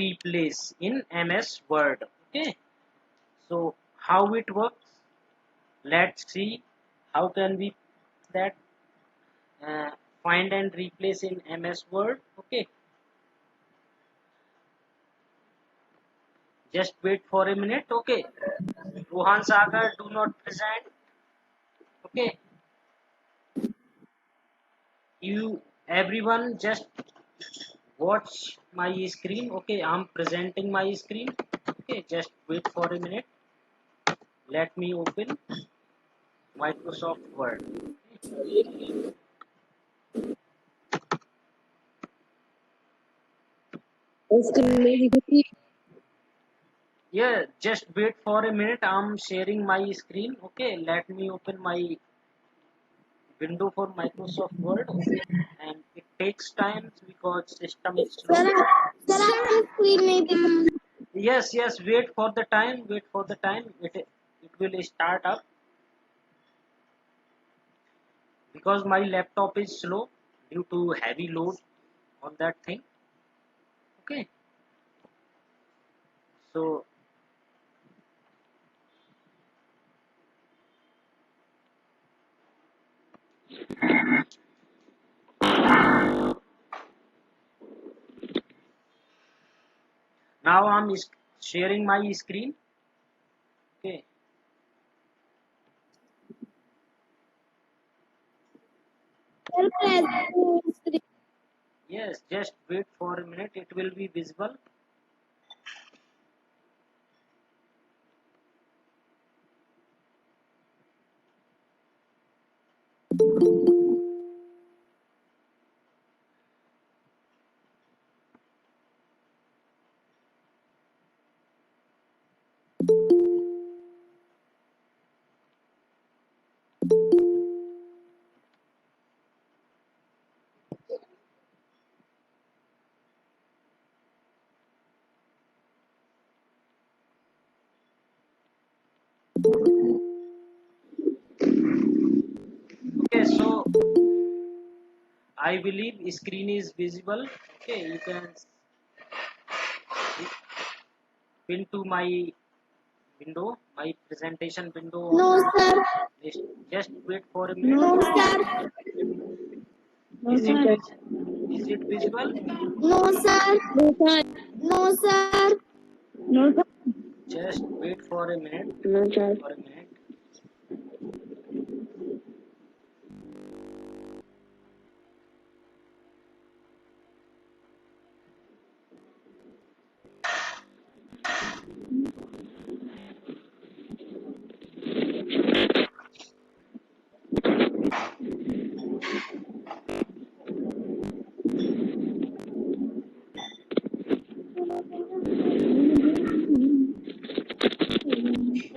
replace in MS Word. Okay, so how it works? Let's see how can we that uh, find and replace in MS Word. Okay, just wait for a minute. Okay, Rohan Sagar, do not present. Okay, you everyone just watch my screen. Okay, I'm presenting my screen. Okay, just wait for a minute. Let me open Microsoft Word. Yeah, just wait for a minute. I'm sharing my screen. Okay, let me open my window for Microsoft Word. Okay, and it takes time because system is slow. Sir आपकी screen नहीं दिख रही। Yes, yes. Wait for the time. Wait for the time. It will start up because my laptop is slow due to heavy load on that thing. Okay, so now I'm sharing my screen. Okay, sir present screen yes. Just wait for a minute. It will be visible. Okay, so I believe screen is visible. Okay, you can pin to my window, my presentation window. No sir Just wait for a no minute. Sir Is it is it visible? No sir no sir no sir Just wait for a minute. No sir For a minute.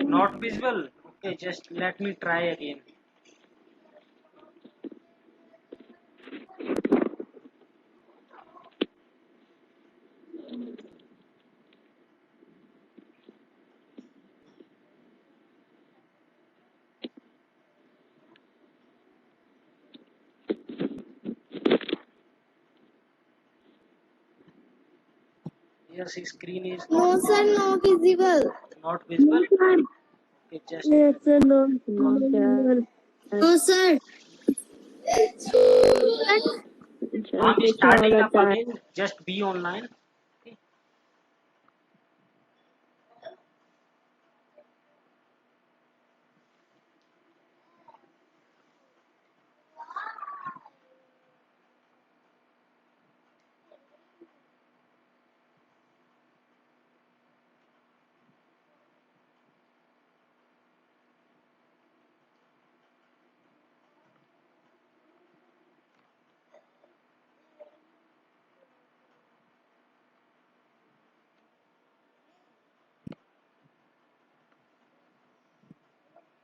Not visible. Okay, just let me try again. Yes, screen is no sir no visible not visible. Okay, just yes sir no no sir I'm starting up again. Just be online. Okay.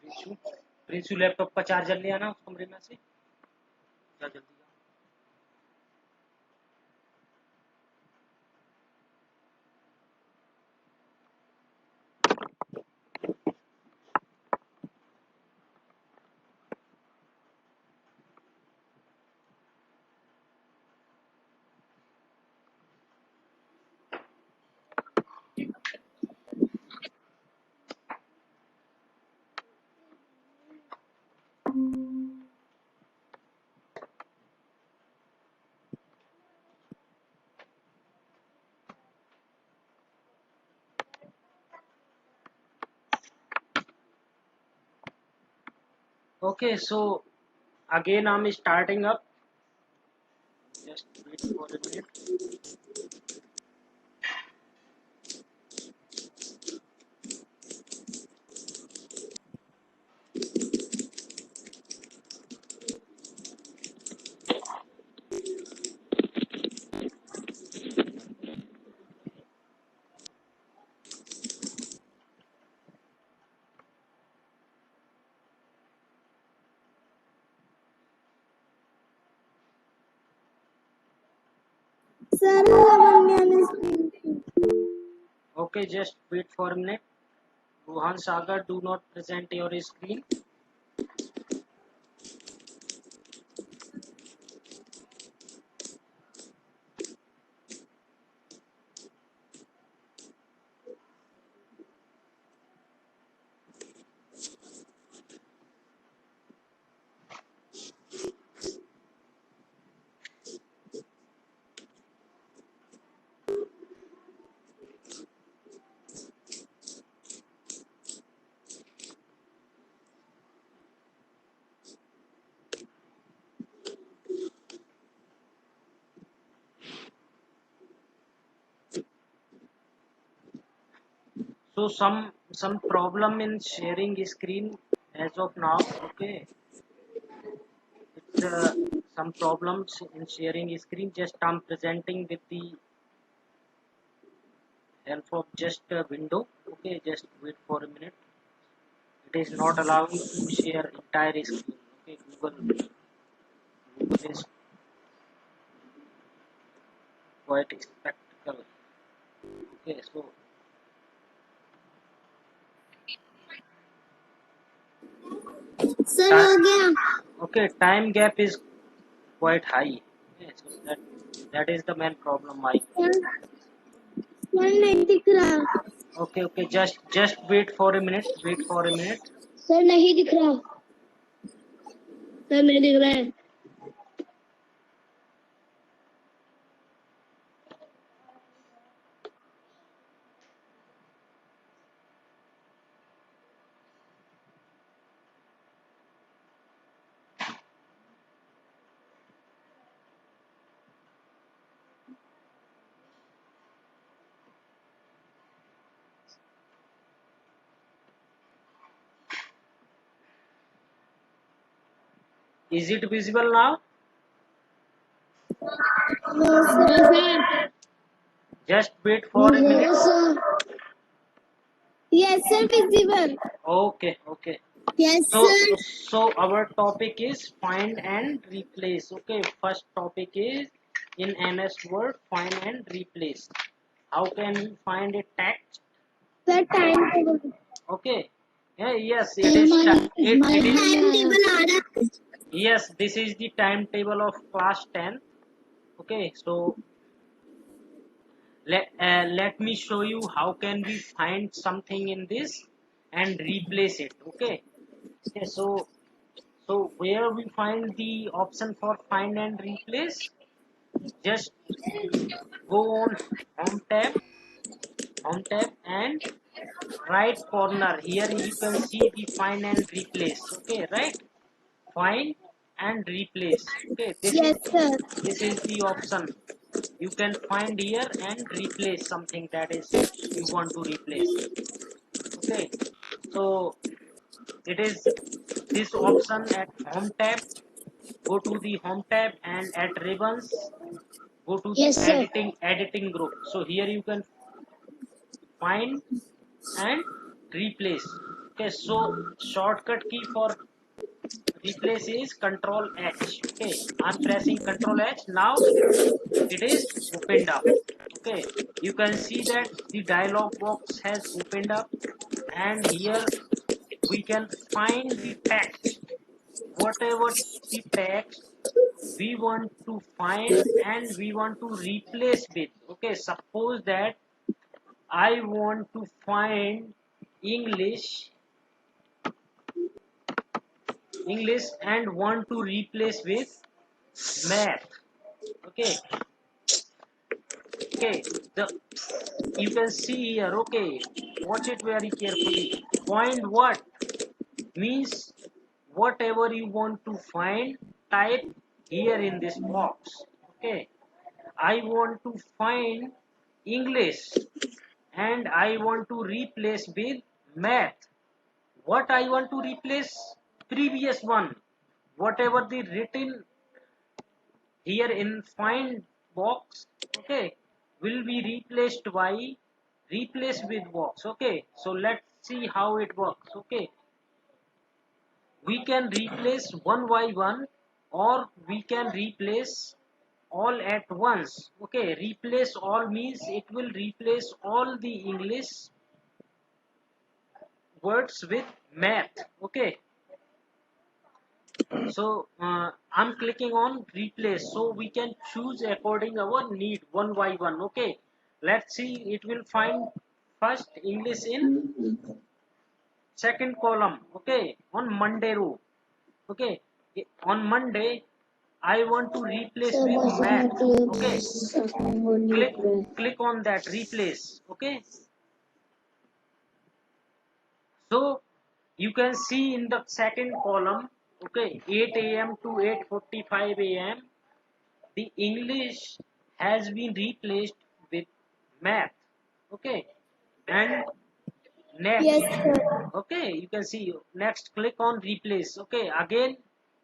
Prinsu Prinsu laptop का charger ले आना उस कमरे में से जा जल्दी आ। Okay, so again I'm starting up. Just wait for a minute. Sir, Lavanya is speaking. Okay, just wait for a minute. Rohan Sagar, do not present your screen. So some problem in sharing screen as of now. Okay, it's some problems in sharing screen. Just I'm presenting with the help of just a window. Okay, just wait for a minute. It is not allowing to share entire screen. Okay, Google is quite spectacle. Okay, so Sir, time, हो गया. okay, time gap is quite high. Okay, so that is the main problem I Sir, face. sir नहीं दिख रहा. Okay, okay, just wait for a minute. Wait for a minute. Sir नहीं दिख रहा. Sir नहीं दिख रहा है. Is it visible now? No, sir. Just wait for a minute. No, sir. Yes, sir, visible. Okay, okay. Yes, So sir. so our topic is find and replace. Okay, first topic is in MS Word find and replace. How can we find a text? Sir, timetable. Okay. Yeah, yes, Sir, it is हमारे it is timetable आ रहा है. yes, this is the timetable of class 10. Okay, so let me show you how can we find something in this and replace it. Okay, okay, so where we find the option for find and replace, just go on home tab and right corner here you can see the find and replace. Okay, right, find and replace. Okay, Yes, sir. this is the option you can find here and replace something that is you want to replace. Okay, so it is this option at home tab. Go to the home tab and at ribbons go to the Yes, sir. editing group. So here you can find and replace. Okay, so shortcut key for replace is control H. Okay, I'm pressing control H. Now it is opened up. Okay, you can see that the dialog box has opened up and here we can find the text, whatever the text we want to find and we want to replace with. Okay, suppose that I want to find english english and want to replace with math. Okay, okay, the you can see here. Okay, watch it very carefully. Find what means whatever you want to find, type here in this box. Okay, I want to find English and I want to replace with math. What I want to replace? Previous one, whatever the written here in find box, okay, will be replaced by replace with box. Okay, so let's see how it works. Okay, we can replace one by one or we can replace all at once. Okay, replace all means it will replace all the English words with math. Okay, so I'm clicking on replace, so we can choose according our need one by one. Okay, let's see, it will find first English in second column. Okay, on Monday row. Okay, on Monday I want to replace with math. Okay, click click on that replace. Okay, so you can see in the second column, okay, 8 a.m. to 8:45 a.m. the English has been replaced with math. Okay, and Yes, next, sir. okay, you can see next, click on replace. Okay, again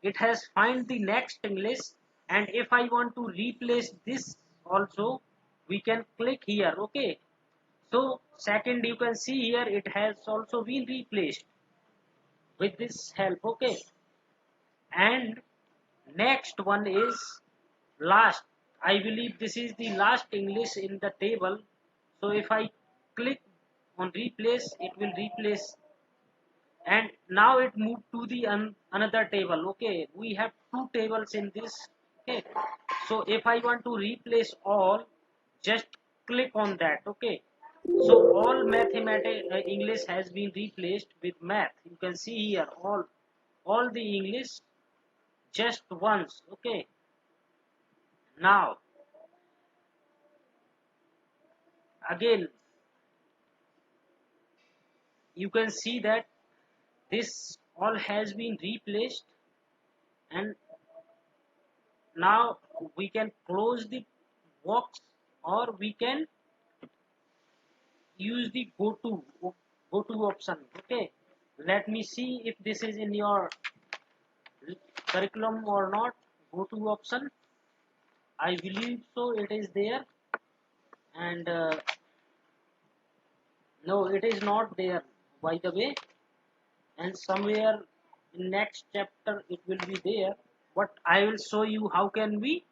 it has find the next English, and if I want to replace this also, we can click here. Okay, so second, you can see here it has also been replaced with this help. Okay, and next one is last. I believe this is the last English in the table. So if I click on replace, it will replace, and now it moved to the another table. Okay, we have two tables in this. Okay, so if I want to replace all, just click on that. Okay, so all mathematics English has been replaced with math. You can see here all the English just once. Okay, now again you can see that this all has been replaced, and now we can close the box or we can use the go to option. Okay, let me see if this is in your curriculum or not. Go to option, I believe so it is there, and no, it is not there, by the way, and somewhere in next chapter it will be there, but I will show you how can we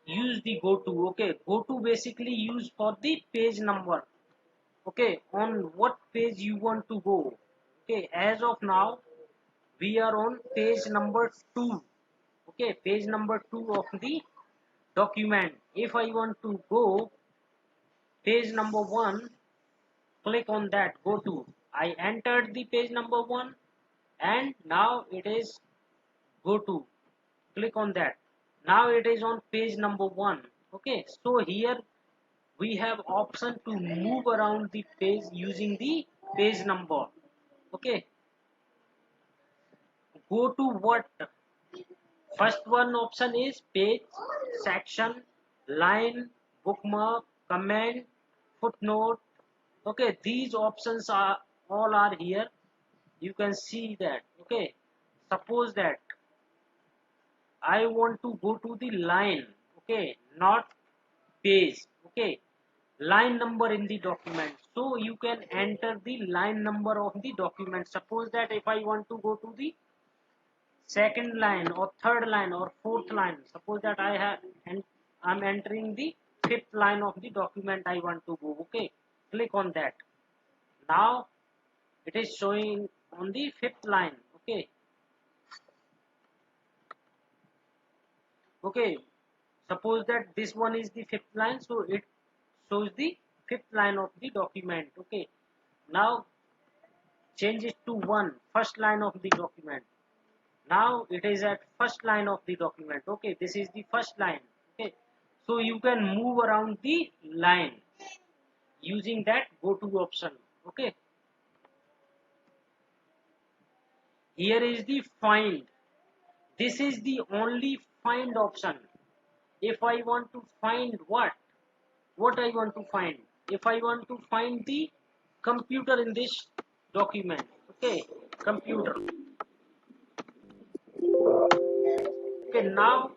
use the go to. Okay, go to basically use for the page number. Okay, on what page you want to go. Okay, as of now we are on page number 2. Okay, page number 2 of the document. If I want to go page number 1, click on that go to. I entered the page number 1, and now it is go to. Click on that. Now it is on page number 1. Okay, so here we have option to move around the page using the page number. Okay, go to what? First one option is page, section, line, bookmark, comment, footnote. Okay, these options are all are here. You can see that. Okay, suppose that I want to go to the line. Okay, not page. Okay, line number in the document, so you can enter the line number of the document. Suppose that if I want to go to the second line or third line or fourth line, suppose that I have, and I'm entering the fifth line of the document I want to go. Okay, click on that. Now it is showing on the fifth line. Okay, okay, suppose that this one is the fifth line, so it shows the fifth line of the document. Okay, now change it to first line of the document. Now it is at first line of the document. Okay, this is the first line. Okay, so you can move around the line using that go to option. Okay, here is the find. This is the only find option. If I want to find what I want to find, if I want to find the computer in this document, okay, computer. Okay, now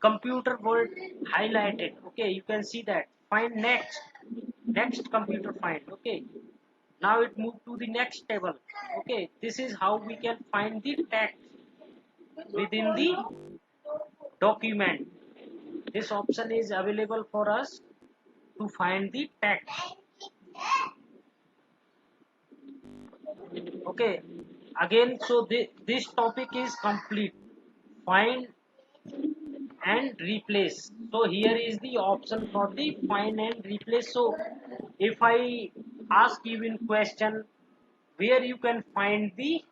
computer word highlighted. Okay, you can see that. Find next computer find. Okay, now it moved to the next table. Okay, this is how we can find the text within the document. This option is available for us to find the text. Okay, again, so this topic is complete. Find and replace. So here is the option for the find and replace. So if I ask you in question where you can find the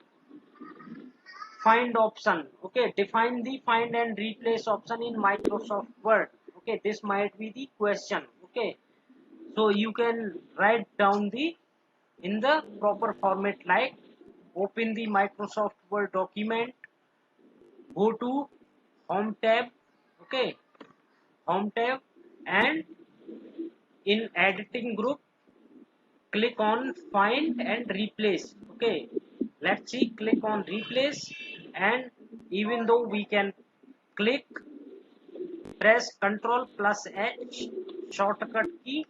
find option, okay, define the find and replace option in Microsoft Word. Okay, this might be the question. Okay, so you can write down the in the proper format, like open the Microsoft Word document, go to home tab. Okay, home tab, and in editing group click on find and replace. Okay, let's see, click on replace, and even though we can click, press Ctrl plus H shortcut key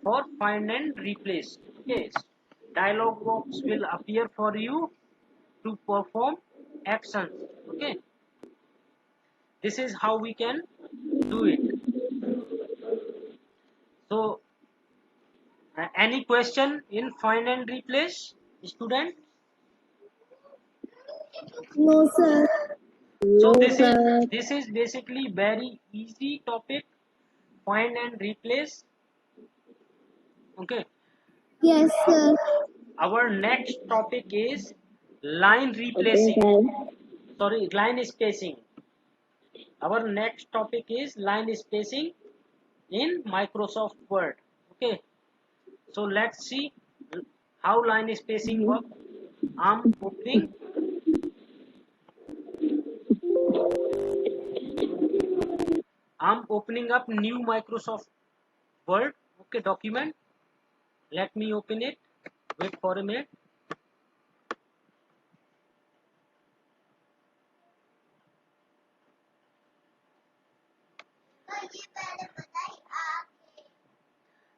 for find and replace. Okay, dialog box will appear for you to perform actions. Okay, this is how we can do it. So any question in find and replace, student? No, sir. So No, sir. this is basically very easy topic, find and replace. Okay, Yes, sir. our next topic is line Okay, replacing. sir. Sorry, line spacing. Our next topic is line spacing in Microsoft Word. Okay, so let's see how line spacing works. I'm opening up new Microsoft Word. Okay, document. Let me open it. Wait for a minute.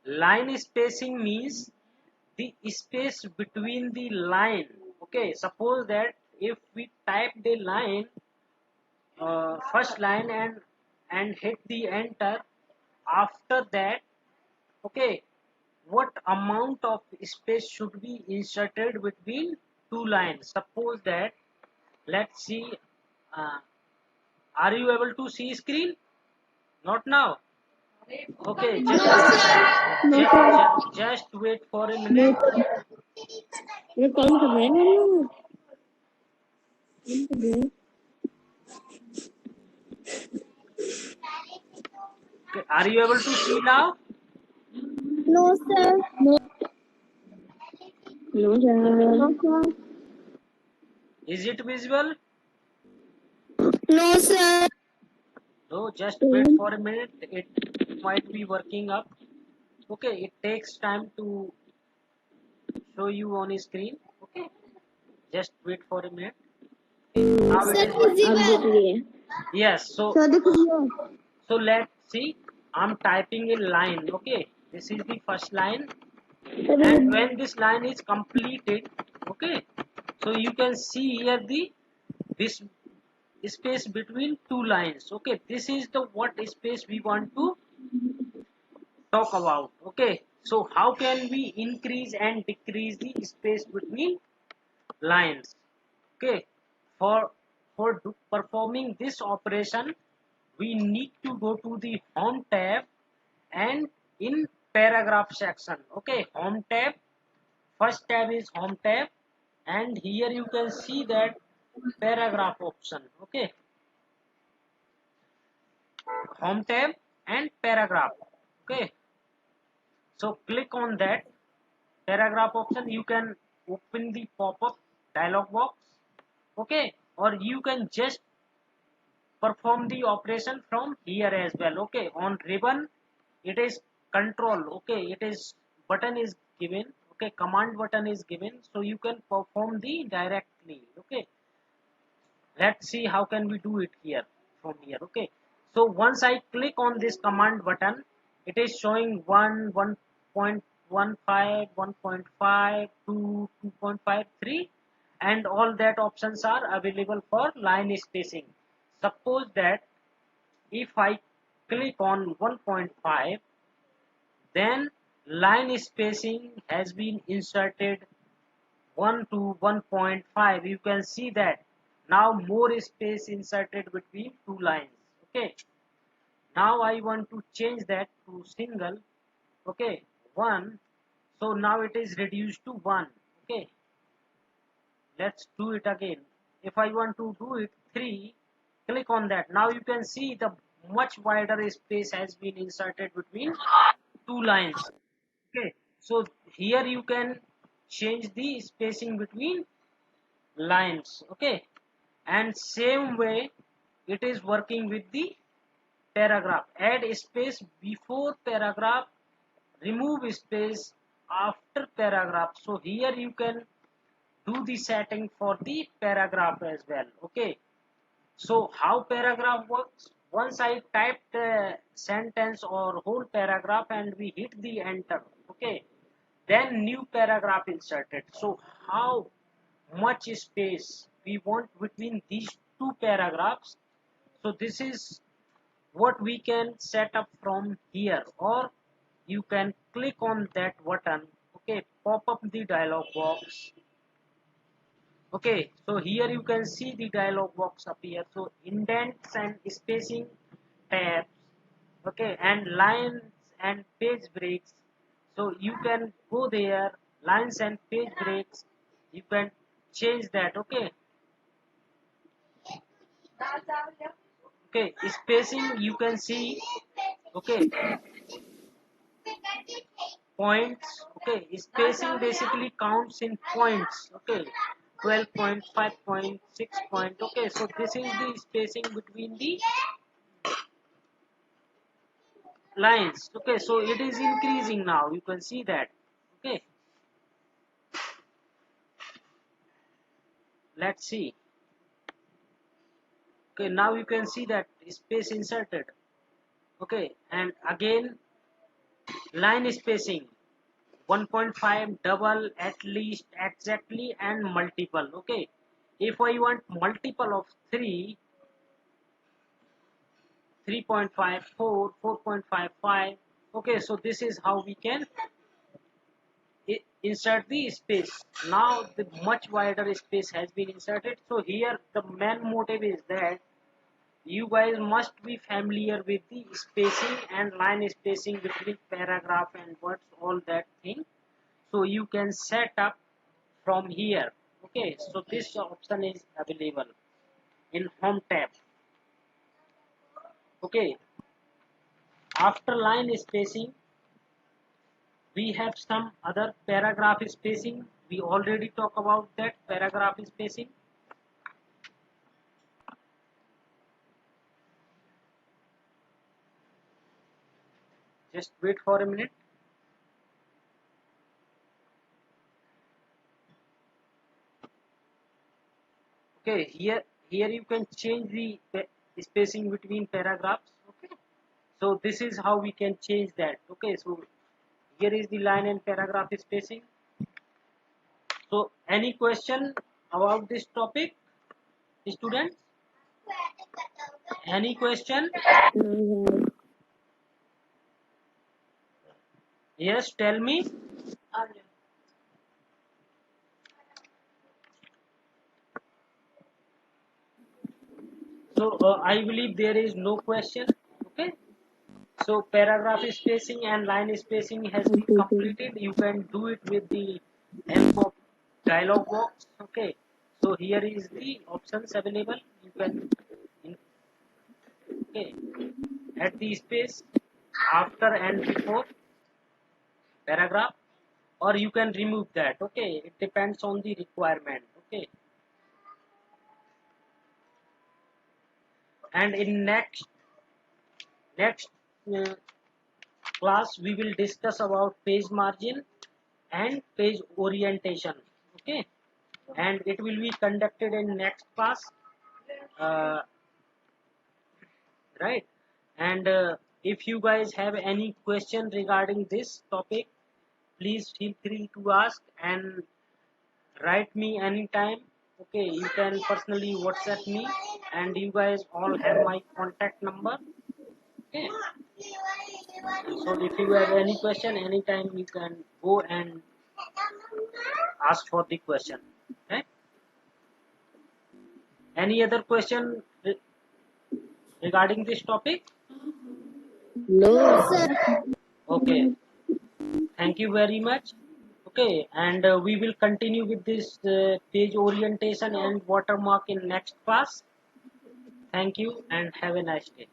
Line spacing means the space between the line. Okay, suppose that if we type the line, first line, and hit the enter, after that, okay, what amount of space should be inserted between two lines? Suppose that, let's see, uh, are you able to see screen? Not now. Okay, No, sir. No, sir. just wait for a No, minute. sir. ये कौन कर रहे हैं हम लोग? Okay, are you able to see now? No, sir. No. No, sir. No, sir. Is it visible? No, sir. So just wait for a minute. It might be working up. Okay, it takes time to show you on screen. Okay, just wait for a minute. Now it is working. Yes. So let's see. I'm typing a line. Okay, this is the first line, and when this line is completed, okay, so you can see here the this space between two lines. Okay, this is the what space we want to talk about. Okay, so how can we increase and decrease the space between lines? Okay, for performing this operation, we need to go to the home tab, and in paragraph section. Okay, home tab, first tab is home tab, and here you can see that paragraph option. Okay, home tab and paragraph. Okay, so click on that paragraph option. You can open the pop-up dialog box, okay, or you can just perform the operation from here as well. Okay, on ribbon it is control, okay, it is button is given, okay, command button is given, so you can perform the directly. Okay, let's see how can we do it here from here. Okay, so once I click on this command button, it is showing 1.15 1.5 2 2.53 and all that options are available for line spacing. Suppose that if I click on 1.5, then line spacing has been inserted 1 to 1.5. You can see that now more space inserted between two lines. Okay, now I want to change that to single. Okay, 1, so now it is reduced to 1. Okay, let's do it again. If I want to do it 3, click on that. Now you can see the much wider space has been inserted between two lines. Okay, so here you can change the spacing between lines. Okay, and same way it is working with the paragraph. Add space before paragraph, remove space after paragraph. So here you can do the setting for the paragraph as well. Okay, so how paragraph works? Once I type the sentence or whole paragraph and we hit the enter, okay, then new paragraph inserted. So how much space we want between these two paragraphs? So this is what we can set up from here, or you can click on that button. Okay, pop up the dialog box. Okay, so here you can see the dialog box appear. So indents and spacing tabs, okay, and lines and page breaks. So you can go there, lines and page breaks, you can change that. Okay, okay, spacing you can see. Okay, points. Okay, spacing basically counts in points. Okay, 12 point, 5 point, 6 point. Okay, so this is the spacing between the lines. Okay, so it is increasing now, you can see that. Okay, let's see. Okay, now you can see that space inserted. Okay, and again line spacing 1.5, double, at least, exactly, and multiple. Okay, if I want multiple of 3, 3.5, 4, 4.55. Okay, so this is how we can insert the space. Now the much wider space has been inserted. So here the main motive is that you guys must be familiar with the spacing and line spacing between paragraph and words, all that thing. So you can set up from here. Okay, so this option is available in home tab. Okay, after line spacing we have some other paragraph spacing. We already talk about that paragraph spacing. Just wait for a minute. Okay, here you can change the spacing between paragraphs. Okay, so this is how we can change that. Okay, so here is the line and paragraph spacing. So any question about this topic, students? Any question? No, Yes, tell me. So I believe there is no question. Okay, so paragraph spacing and line spacing has been completed. completed. You can do it with the help of dialog box. Okay, so here is the options available. You can okay, add the space after and before paragraph, or you can remove that. Okay, it depends on the requirement. Okay, and in next uh, class we will discuss about page margin and page orientation. Okay, and it will be conducted in next class, uh, right? And if you guys have any question regarding this topic, please feel free to ask and write me anytime. Okay, you can personally WhatsApp me, and you guys all have my contact number. Okay, so if you have any question anytime, you can go and ask for the question. Okay, any other question regarding this topic? No, No, sir. Okay, thank you very much. Okay, and we will continue with this page orientation and watermark in next class. Thank you and have a nice day.